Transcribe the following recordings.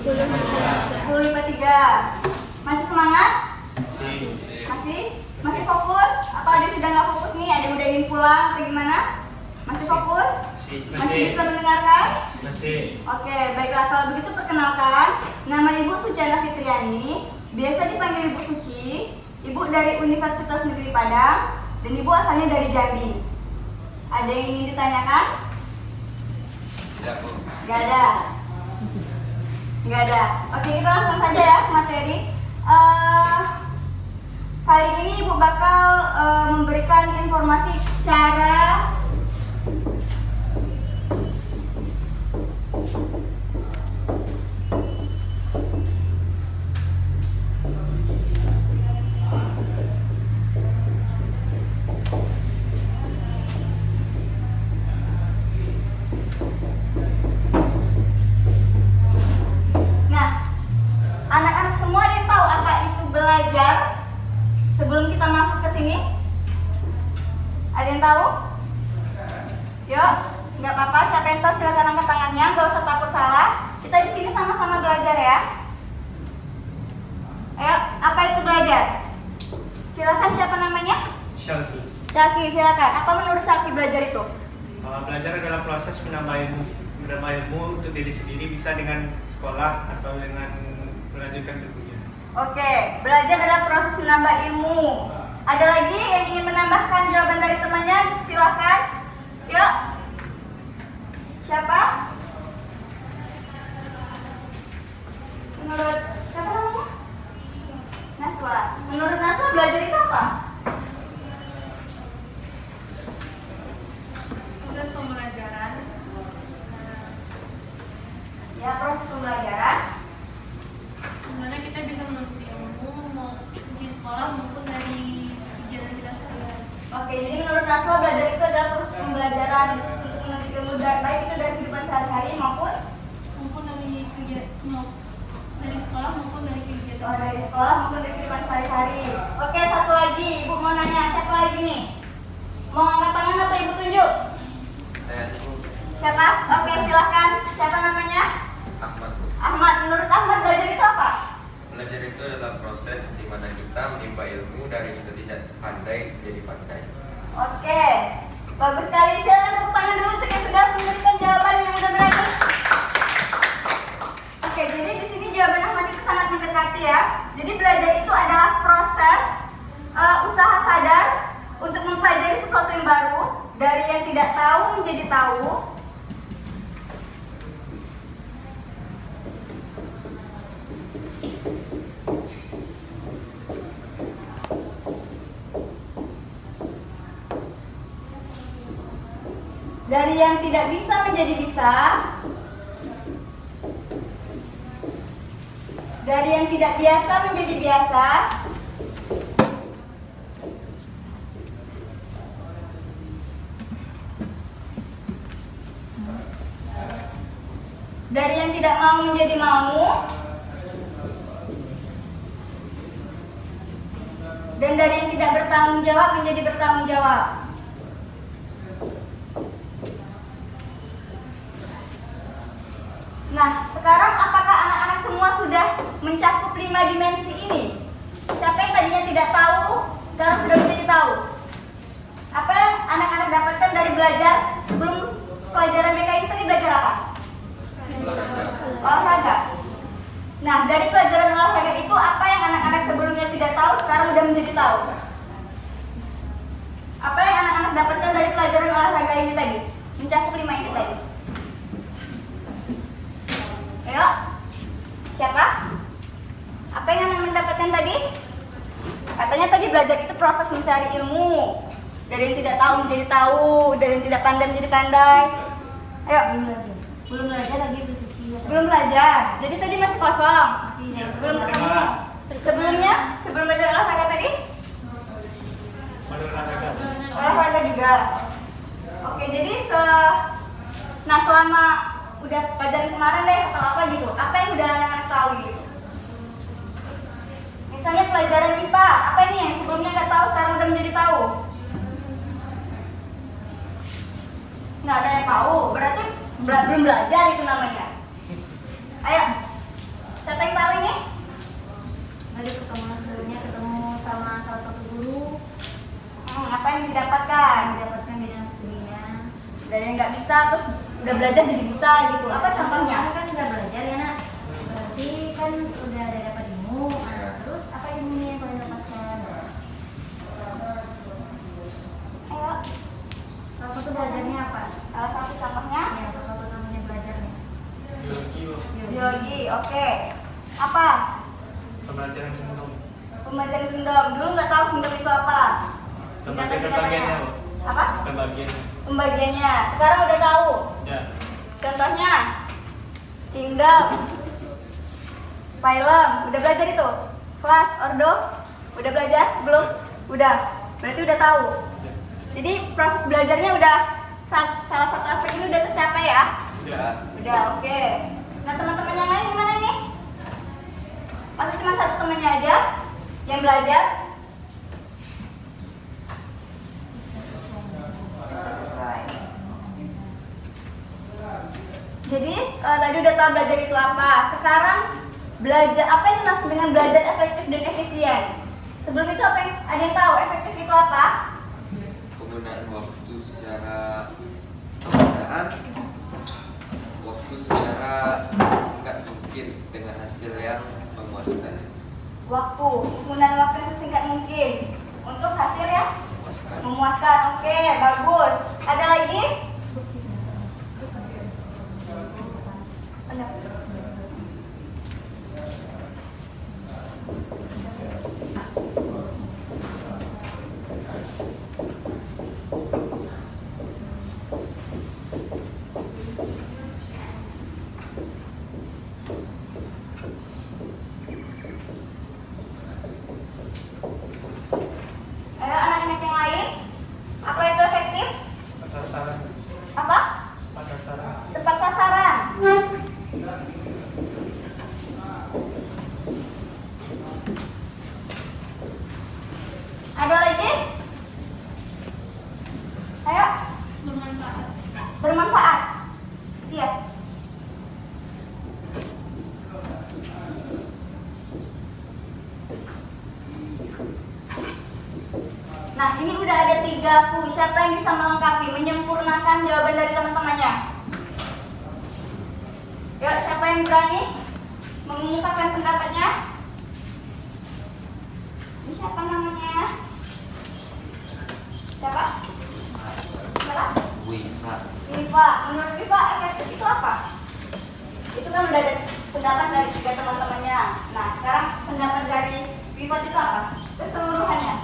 10 IPA 3. Masih semangat? Masih? Masih fokus? Atau ada yang sudah nggak fokus nih? Ada yang udah ingin pulang atau gimana? Masih fokus? Masih bisa mendengarkan? Masih. Oke, baiklah, kalau begitu perkenalkan. Nama Ibu Suciana Fitriani, biasa dipanggil Ibu Suci. Ibu dari Universitas Negeri Padang dan Ibu asalnya dari Jambi. Ada yang ingin ditanyakan? Tidak, Bu. Gak ada. Gak ada. Oke, kita langsung saja ya ke materi. Kali ini Ibu bakal memberikan informasi cara sebelum kita masuk ke sini. Ada yang tahu? Yuk, nggak apa-apa. Siapa yang tahu silakan angkat tangannya. Nggak usah takut salah. Kita di sini sama-sama belajar ya. Ayo, apa itu belajar? Silakan, siapa namanya? Syalfi. Syalfi, silakan. Apa menurut Syalfi belajar itu? Belajar adalah proses menambah ilmu untuk diri sendiri, bisa dengan sekolah atau dengan melanjutkan ke kuliah. Oke, belajar adalah proses menambah ilmu. Ada lagi yang ingin menambahkan jawaban dari temannya? Silahkan. Yuk. Siapa? Menurut siapa namanya? Naswa. Menurut Naswa belajar itu apa? Proses pembelajaran. Ya, proses pembelajaran. Dimana kita bisa menuntut ilmu mau di sekolah maupun dari kegiatan kita sehari-hari. Oke, jadi menurut Naswa belajar itu adalah proses pembelajaran untuk menuntut ilmu, baik itu dari kehidupan sehari-hari maupun dari kegiatan dari sekolah maupun dari kegiatan. dari sekolah maupun dari kehidupan sehari-hari. Oke, satu lagi, Ibu mau nanya, siapa lagi nih? Mau angkat tangan atau Ibu tunjuk? Saya Bu. Siapa? Oke, silahkan. Siapa namanya? Ahmad. Ahmad. Menurut Ahmad belajar itu apa? Belajar itu adalah proses di mana kita menimba ilmu dari kita tidak pandai menjadi pandai. Oke, bagus sekali. Silakan tepuk tangan dulu untuk yang sudah memberikan jawaban yang sudah berani. Oke, jadi di sini jawaban Ahmad itu sangat mendekati ya. Jadi belajar itu adalah proses usaha sadar untuk mempelajari sesuatu yang baru, dari yang tidak tahu menjadi tahu. Dari yang tidak bisa menjadi bisa. Dari yang tidak biasa menjadi biasa. Dari yang tidak mau menjadi mau. Dan dari yang tidak bertanggung jawab menjadi bertanggung jawab. Nah, sekarang apakah anak-anak semua sudah mencakup 5 dimensi ini? Siapa yang tadinya tidak tahu, sekarang sudah menjadi tahu? Apa yang anak-anak dapatkan dari belajar sebelum pelajaran BK ini tadi belajar apa? Olahraga. Nah, dari pelajaran olahraga itu apa yang anak-anak sebelumnya tidak tahu sekarang sudah menjadi tahu? Apa yang anak-anak dapatkan dari pelajaran olahraga ini tadi? Mencakup 5 ini tadi. Ayo, siapa? Apa yang anak mendapatkan tadi? Katanya tadi belajar itu proses mencari ilmu. Dari yang tidak tahu menjadi tahu, dari yang tidak pandai menjadi pandai. Ayo. Belum belajar lagi Belum belajar. Jadi tadi masih kosong. Sebelum belajar olahraga tadi? Olahraga juga. Oke, jadi nah selama udah pelajaran kemarin deh atau apa gitu, apa yang udah anak-anak tahu gitu? Misalnya pelajaran IPA, apa ini yang sebelumnya nggak tahu sekarang udah menjadi tahu? Nggak ada yang tahu, berarti belum belajar itu namanya. Ayo, Siapa yang tahu ini? Tadi pertemuan sebelumnya ketemu sama salah satu guru, Apa yang didapatkan? mendapatkan bidang studinya. Dari yang nggak bisa terus udah belajar jadi bisa gitu. Apa contohnya? Kamu kan udah belajar ya nak, berarti kan udah ada dapat ilmu. Nah, terus apa ilmunya yang kalian dapatkan? Ayo, Salah satu belajarnya apa? salah satu contohnya Ya, salah satu namanya belajarnya. Biologi, Bu. biologi. Oke. Apa? Pembelajaran gendong. Pembelajaran kingdom. Dulu nggak tahu kingdom itu apa. Pembagiannya, Bu. Apa? Pembagian. Pembagiannya. Sekarang udah tahu. Ya. Contohnya kingdom, phylum. Udah belajar itu? Kelas, ordo? Udah belajar? Belum? Udah. Berarti udah tahu. Ya. Jadi proses belajarnya udah salah satu aspek ini udah tercapai ya? Sudah. Udah, oke. Nah, teman-teman yang lain gimana ini? Masa cuma satu temannya aja yang belajar? Jadi tadi udah tahu belajar itu apa. Sekarang belajar apa yang dimaksud dengan belajar efektif dan efisien? Sebelum itu apa yang ada yang tahu efektif itu apa? Penggunaan waktu secara penggunaan waktu secara singkat mungkin dengan hasil yang memuaskan. Waktu, penggunaan waktu sesingkat mungkin untuk hasil yang Memuaskan. memuaskan. Oke, bagus. Ada lagi? Benar. Ayo anak-anak yang lain, apa itu efektif? Tepat sasaran. Apa? Tepat sasaran. Tepat sasaran. Ada lagi? Ayo, Bermanfaat. bermanfaat. Iya. Nah, ini udah ada 3 clue. Siapa yang bisa melengkapi, menyempurnakan jawaban dari teman-temannya? Yuk, siapa yang berani mengungkapkan pendapatnya? Ini siapa namanya? Siapa? Siapa? Wifa. Viva. Menurut Viva, efektif itu apa? Itu kan udah ada pendapat dari 3 teman-temannya. Nah, sekarang pendapat dari Viva itu apa? Keseluruhannya.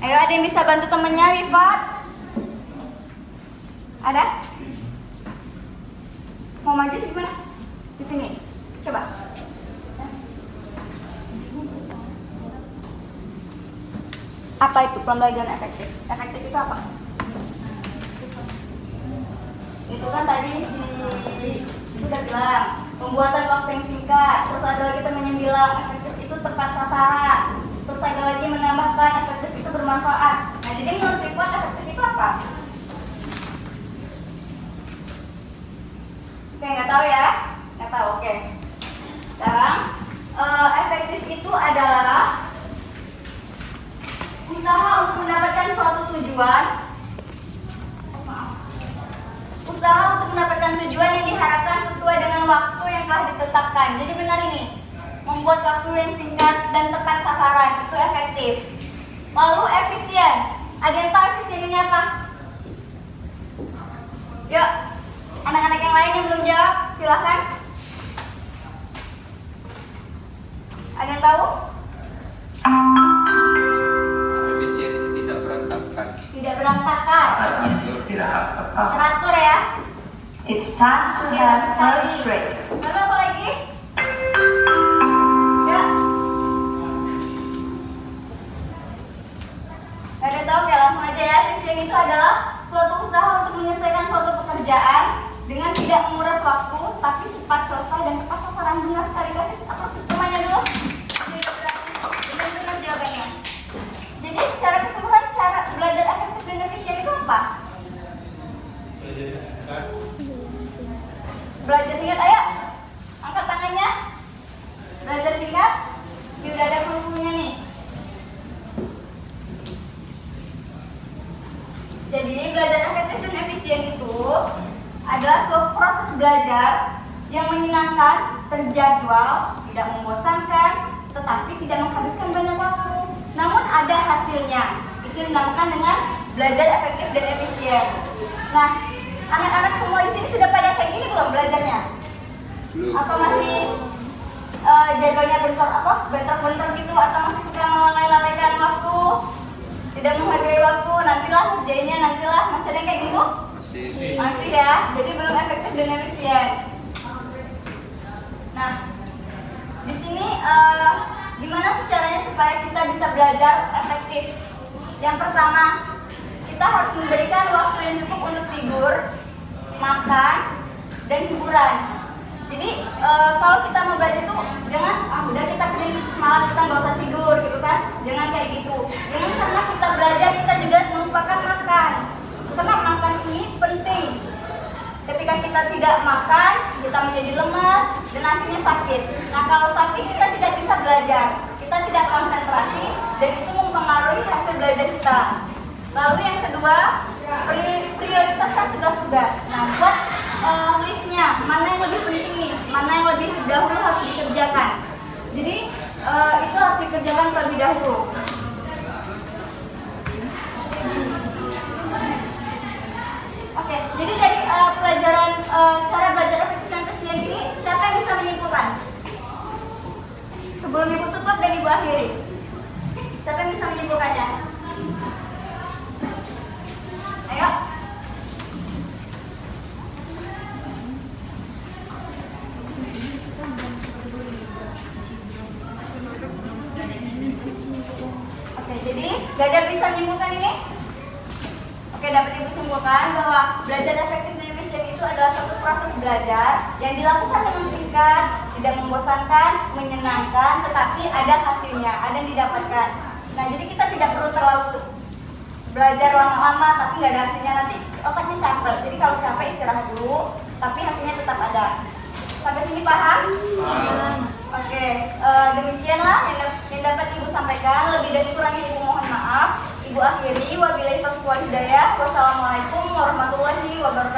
Ayo, ada yang bisa bantu temennya, Wifat? Ada? Mau maju di mana? Di sini. Coba. Apa itu pembelajaran efektif? Efektif itu apa? Itu kan tadi itu udah bilang pembuatan waktu yang singkat. Terus ada lagi temen yang bilang efektif itu tepat sasaran. Terus ada lagi menambahkan efektif itu bermanfaat. Nah, jadi menurut Rikuan efektif itu apa? Oke, nggak tahu ya? Nggak tahu, oke. Sekarang efektif itu adalah usaha untuk mendapatkan suatu tujuan. Usaha untuk mendapatkan tujuan yang diharapkan sesuai dengan waktu yang telah ditetapkan. Jadi benar ini, membuat waktu yang singkat dan tepat sasaran itu efektif. Lalu efisien. Ada yang tahu efisien ini apa? Yuk, anak-anak yang lain yang belum jawab, silahkan. Ada yang tahu? Efisien itu tidak berantakan. Tidak berantakan. Istirahat tepat. Teratur ya. It's time to have first break. Lalu apa lagi? Ya. Gak ada tahu, ya langsung aja ya. Efisien itu adalah suatu usaha untuk menyelesaikan suatu pekerjaan dengan tidak menguras waktu, tapi cepat selesai dan tepat sasaran. Benar sekali, kasih apa sih temannya dulu? Benar-benar jawabannya. Jadi secara keseluruhan cara belajar efektif dan efisien itu apa? belajar yang menyenangkan, terjadwal, tidak membosankan, tetapi tidak menghabiskan banyak waktu. Namun ada hasilnya. Itu dinamakan dengan belajar efektif dan efisien. Nah, anak-anak semua di sini sudah pada kayak gini belum belajarnya? Atau masih jadwalnya bentrok-bentrok gitu, atau masih suka melalaikan waktu, tidak menghargai waktu, nantilah kerjainnya nantilah, masih ada yang kayak gitu? Masih ya, jadi belum efektif dan efisien. Nah, di sini gimana sih caranya supaya kita bisa belajar efektif? Yang pertama, kita harus memberikan waktu yang cukup untuk tidur, makan, dan hiburan. Jadi kalau kita mau belajar itu jangan udah kita kerjain semalam kita nggak usah tidur gitu kan, jangan kayak gitu. Jangan karena kita belajar kita juga melupakan makan, karena makan ini penting. Ketika kita tidak makan kita menjadi lemas dan akhirnya sakit. Nah kalau sakit kita tidak bisa belajar, kita tidak konsentrasi dan itu mempengaruhi hasil belajar kita. Lalu yang kedua, prioritaskan tugas-tugas. Nah buat listnya mana yang lebih penting nih, mana yang lebih dahulu harus dikerjakan. Jadi itu harus dikerjakan terlebih dahulu. Oke, jadi dari pelajaran cara belajar efektif dan efisien ini siapa yang bisa menyimpulkan? Sebelum ibu tutup dan ibu akhiri, siapa yang bisa menyimpulkannya? Ayo. Oke, jadi gak ada bisa menyimpulkan ini? Oke, dapat ibu simpulkan bahwa belajar efektif dan efisien itu adalah suatu proses belajar yang dilakukan dengan singkat, tidak membosankan, menyenangkan, tetapi ada hasilnya, ada yang didapatkan. Nah, jadi kita tidak perlu terlalu belajar lama-lama tapi nggak ada hasilnya, nanti otaknya capek. Jadi kalau capek istirahat dulu, tapi hasilnya tetap ada. Sampai sini paham? Paham. Oke, demikianlah yang dapat ibu sampaikan. Lebih dan kurangnya ibu mohon maaf. Ibu akhiri, wabillahi taufiq wal hidayah. Wassalamualaikum warahmatullahi wabarakatuh.